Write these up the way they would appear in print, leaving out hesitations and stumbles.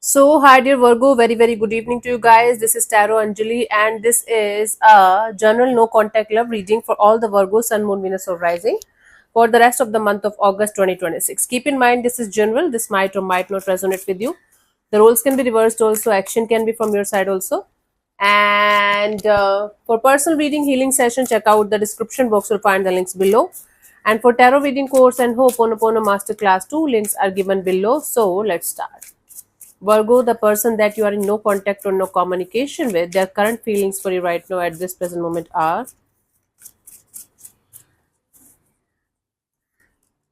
So, hi dear Virgo, very good evening to you guys. This is Tarot Anjali, and this is a general no contact love reading for all the Virgo, Sun, Moon, Venus, or Rising for the rest of the month of August 2026. Keep in mind, this is general, this might or might not resonate with you. The roles can be reversed also, action can be from your side also. And for personal reading healing session, check out the description box, you'll find the links below. And for tarot reading course and Ho'oponopono masterclass, two links are given below. So, let's start. Virgo, the person that you are in no contact or no communication with, their current feelings for you right now at this present moment are.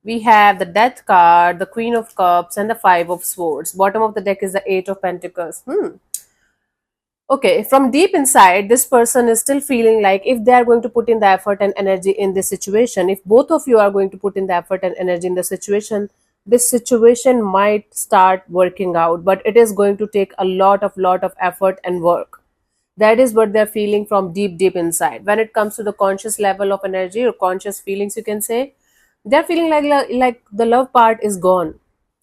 We have the Death card, the Queen of Cups, and the Five of Swords. Bottom of the deck is the Eight of Pentacles. Okay, from deep inside, this person is still feeling like if they are going to put in the effort and energy in this situation, if both of you are going to put in the effort and energy in the situation, this situation might start working out, but it is going to take a lot of effort and work. That is what they're feeling from deep inside. When it comes to the conscious level of energy or conscious feelings, you can say, they're feeling like the love part is gone.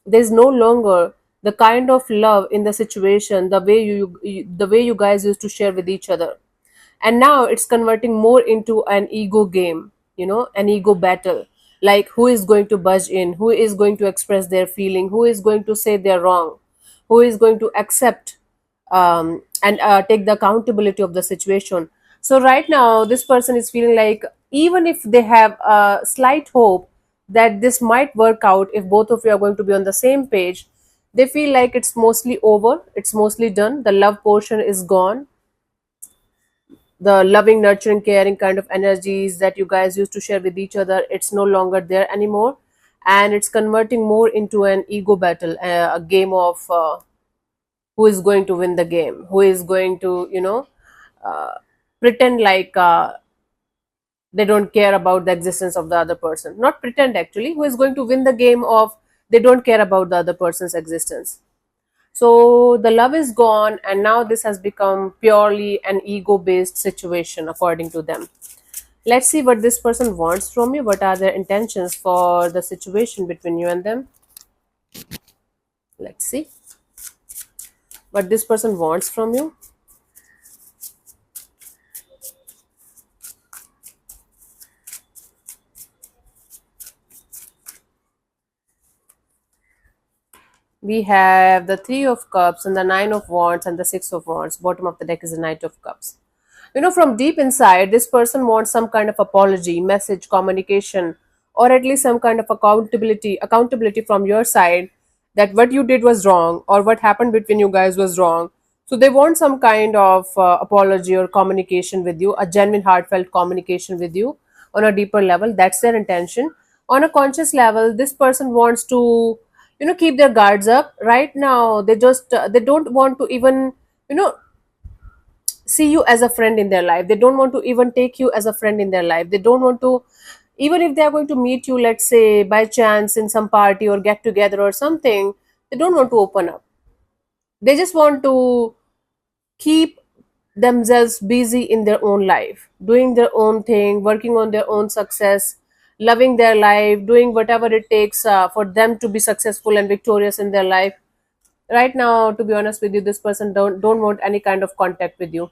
There's no longer the kind of love in the situation, the way you guys used to share with each other, and now it's converting more into an ego game, an ego battle. Like, who is going to budge in, who is going to express their feeling, who is going to say they're wrong, who is going to accept and take the accountability of the situation. So right now this person is feeling like, even if they have a slight hope that this might work out, if both of you are going to be on the same page, they feel like it's mostly over, it's mostly done, the love portion is gone. The loving, nurturing, caring kind of energies that you guys used to share with each other, it's no longer there anymore, and it's converting more into an ego battle, a game of who is going to win the game, who is going to uh, pretend like they don't care about the existence of the other person. Not pretend, actually, who is going to win the game of they don't care about the other person's existence. So the love is gone, and now this has become purely an ego based situation, according to them. Let's see what this person wants from you. What are their intentions for the situation between you and them? Let's see what this person wants from you. We have the Three of Cups and the Nine of Wands and the Six of Wands. Bottom of the deck is the Knight of Cups. From deep inside, this person wants some kind of apology, message, communication, or at least some kind of accountability from your side, that what you did was wrong or what happened between you guys was wrong. So they want some kind of apology or communication with you, a genuine, heartfelt communication with you on a deeper level. That's their intention. On a conscious level, this person wants to, keep their guards up. Right now, they don't want to even, you know, see you as a friend in their life. They don't want to even take you as a friend in their life. They don't want to, even if they are going to meet you, let's say by chance in some party or get together or something, they don't want to open up. They just want to keep themselves busy in their own life, doing their own thing, working on their own success, loving their life, doing whatever it takes for them to be successful and victorious in their life. Right now, to be honest with you, this person don't want any kind of contact with you.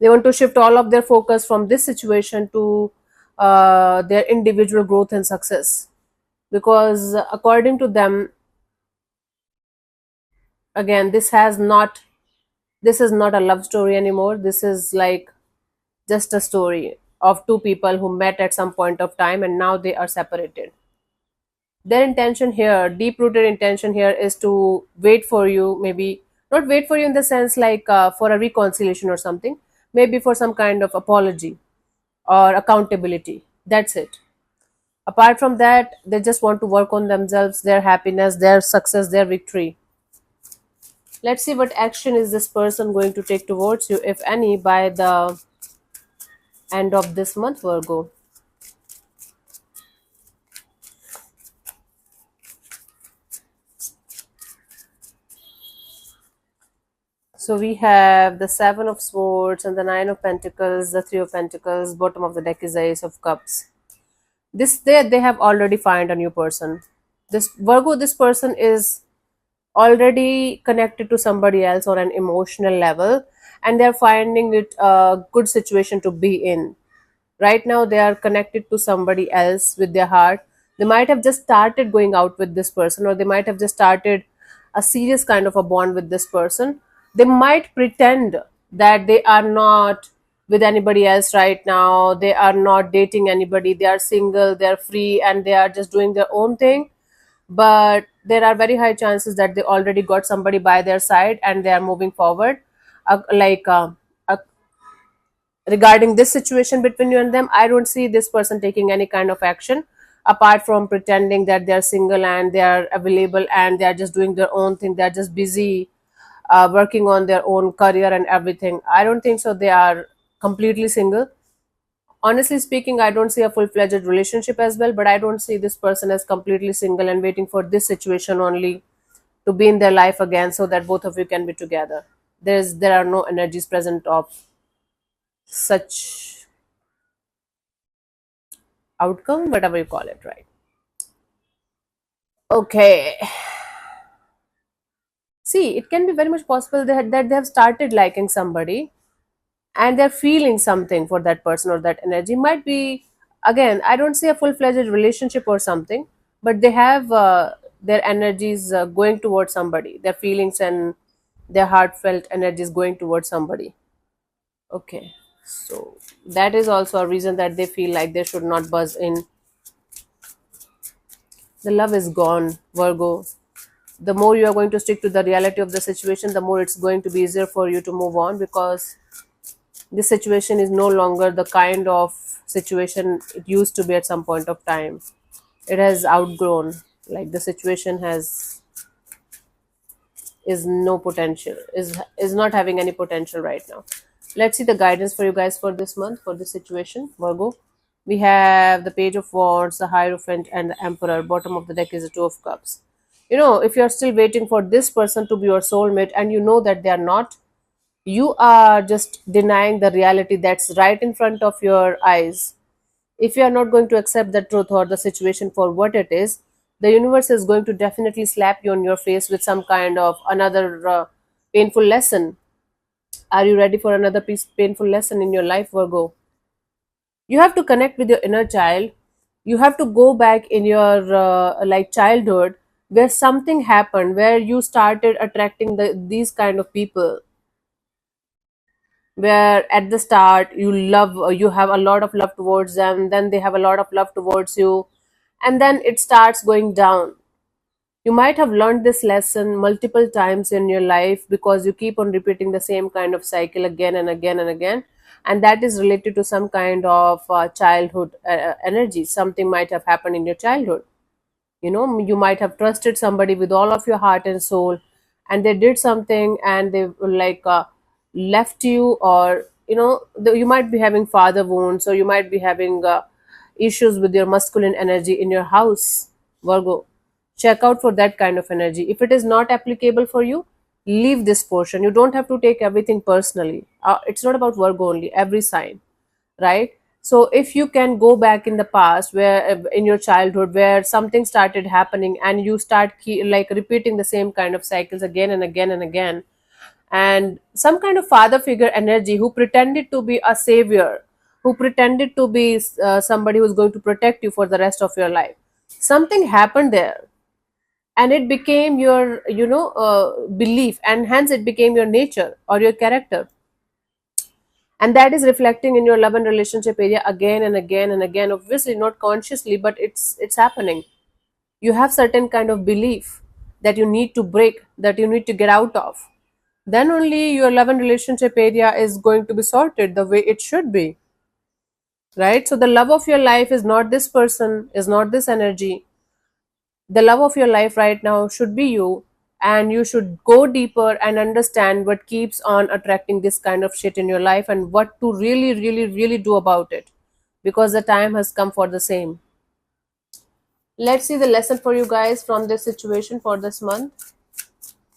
They want to shift all of their focus from this situation to their individual growth and success, because according to them, again, this is not a love story anymore. This is like just a story of two people who met at some point of time and now they are separated. Their intention here, deep rooted intention here, is to wait for you, maybe not wait for you in the sense like for a reconciliation or something, maybe for some kind of apology or accountability. That's it. Apart from that, they just want to work on themselves, their happiness, their success, their victory. Let's see what action is this person going to take towards you, if any, by the end of this month, Virgo. So we have the Seven of Swords and the Nine of Pentacles, the Three of Pentacles. Bottom of the deck is the Ace of Cups. This they have already found a new person. This Virgo, this person is already connected to somebody else on an emotional level, and they're finding it a good situation to be in. Right now they are connected to somebody else with their heart. They might have just started going out with this person, or they might have just started a serious kind of a bond with this person. They might pretend that they are not with anybody else right now, they are not dating anybody, they are single, they are free, and they are just doing their own thing. But there are very high chances that they already got somebody by their side and they are moving forward. Like regarding this situation between you and them, I don't see this person taking any kind of action apart from pretending that they are single and they are available and they are just doing their own thing, they are just busy working on their own career and everything. I don't think so they are completely single. Honestly speaking, I don't see a full-fledged relationship as well, but I don't see this person as completely single and waiting for this situation only to be in their life again so that both of you can be together. There are no energies present of such outcome, whatever you call it, right? Okay. See, it can be very much possible that they have started liking somebody and they're feeling something for that person, or that energy might be, again, I don't see a full-fledged relationship or something, but they have their energies going towards somebody, their feelings and their heartfelt energies going towards somebody. Okay, so that is also a reason that they feel like they should not buzz in. The love is gone, Virgo. The more you are going to stick to the reality of the situation, the more it's going to be easier for you to move on, because this situation is no longer the kind of situation it used to be at some point of time. It has outgrown, like the situation has is no potential, is not having any potential right now. Let's see the guidance for you guys for this month, for this situation, Virgo. We have the Page of Wands, the Hierophant, and the Emperor. Bottom of the deck is the Two of Cups. If you're still waiting for this person to be your soulmate and you know that they are not, you are just denying the reality that's right in front of your eyes. If you are not going to accept the truth or the situation for what it is, the universe is going to definitely slap you on your face with some kind of another painful lesson. Are you ready for another painful lesson in your life, Virgo? You have to connect with your inner child. You have to go back in your like childhood, where something happened, where you started attracting these kind of people, where at the start you have a lot of love towards them, then they have a lot of love towards you, and then it starts going down. You might have learned this lesson multiple times in your life because you keep on repeating the same kind of cycle again and again and again, and that is related to some kind of childhood energy. Something might have happened in your childhood. You might have trusted somebody with all of your heart and soul, and they did something and they like left you, or you might be having father wounds, or you might be having issues with your masculine energy in your house, Virgo. Check out for that kind of energy. If it is not applicable for you, leave this portion. You don't have to take everything personally. It's not about Virgo only, every sign, right? So if you can go back in the past, where in your childhood, where something started happening and you start like repeating the same kind of cycles again and again and again, and some kind of father figure energy who pretended to be a savior, who pretended to be somebody who's going to protect you for the rest of your life, something happened there, and it became your belief, and hence it became your nature or your character, and that is reflecting in your love and relationship area again and again and again, obviously not consciously, but it's happening. You have certain kind of belief that you need to break, that you need to get out of. Then only your love and relationship area is going to be sorted the way it should be, right? So the love of your life is not this person, is not this energy. The love of your life right now should be you, and you should go deeper and understand what keeps on attracting this kind of shit in your life, and what to really really really do about it, because the time has come for the same. Let's see the lesson for you guys from this situation for this month,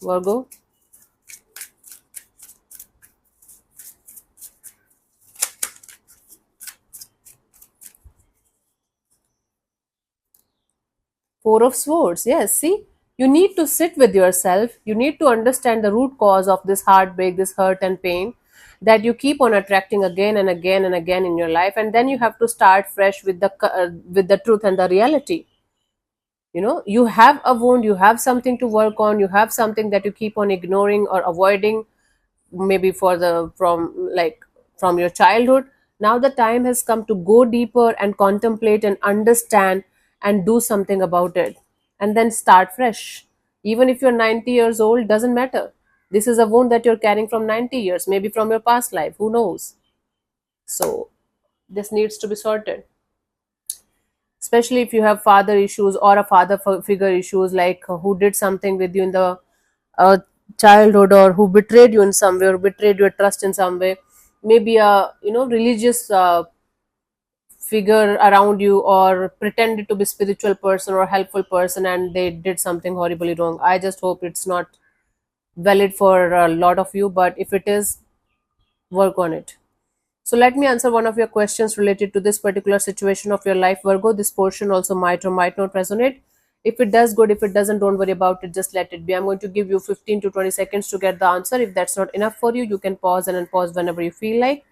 Virgo. Four of Swords. Yes, see, You need to sit with yourself. You need to understand the root cause of this heartbreak, this hurt and pain that you keep on attracting again and again and again in your life, and then you have to start fresh with with the truth and the reality. You have a wound, you have something to work on, you have something that you keep on ignoring or avoiding, maybe for the from your childhood. Now the time has come to go deeper and contemplate and understand and do something about it, and then start fresh. Even if you're 90 years old, doesn't matter. This is a wound that you're carrying from 90 years, maybe from your past life, who knows. So this needs to be sorted, especially if you have father issues or a figure issues, like who did something with you in the uh, childhood, or who betrayed you in some way or betrayed your trust in some way. Maybe a religious figure around you, or pretended to be spiritual person or helpful person, and they did something horribly wrong. I just hope it's not valid for a lot of you, but if it is, work on it. So let me answer one of your questions related to this particular situation of your life, Virgo. This portion also might or might not resonate. If it does, good. If it doesn't, don't worry about it. Just let it be. I'm going to give you 15 to 20 seconds to get the answer. If that's not enough for you, you can pause and unpause whenever you feel like.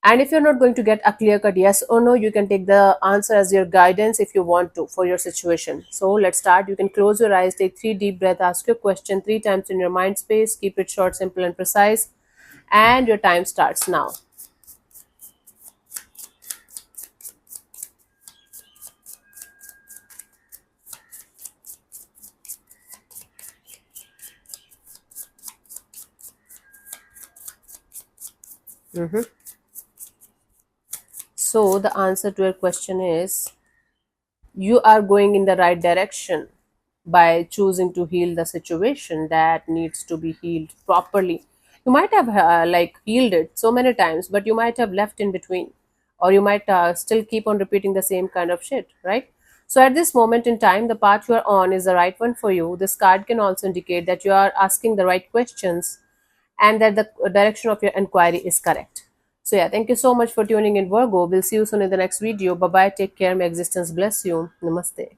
And if you're not going to get a clear cut yes or no, you can take the answer as your guidance if you want to for your situation. So let's start. You can close your eyes, take 3 deep breaths, ask your question 3 times in your mind space. Keep it short, simple, and precise. And your time starts now. Mhm. So the answer to your question is, you are going in the right direction by choosing to heal the situation that needs to be healed properly. You might have healed it so many times, but you might have left in between, or you might still keep on repeating the same kind of shit, right? So at this moment in time, the path you are on is the right one for you. This card can also indicate that you are asking the right questions and that the direction of your inquiry is correct. So yeah, thank you so much for tuning in, Virgo. We'll see you soon in the next video. Bye bye. Take care. May existence bless you. Namaste.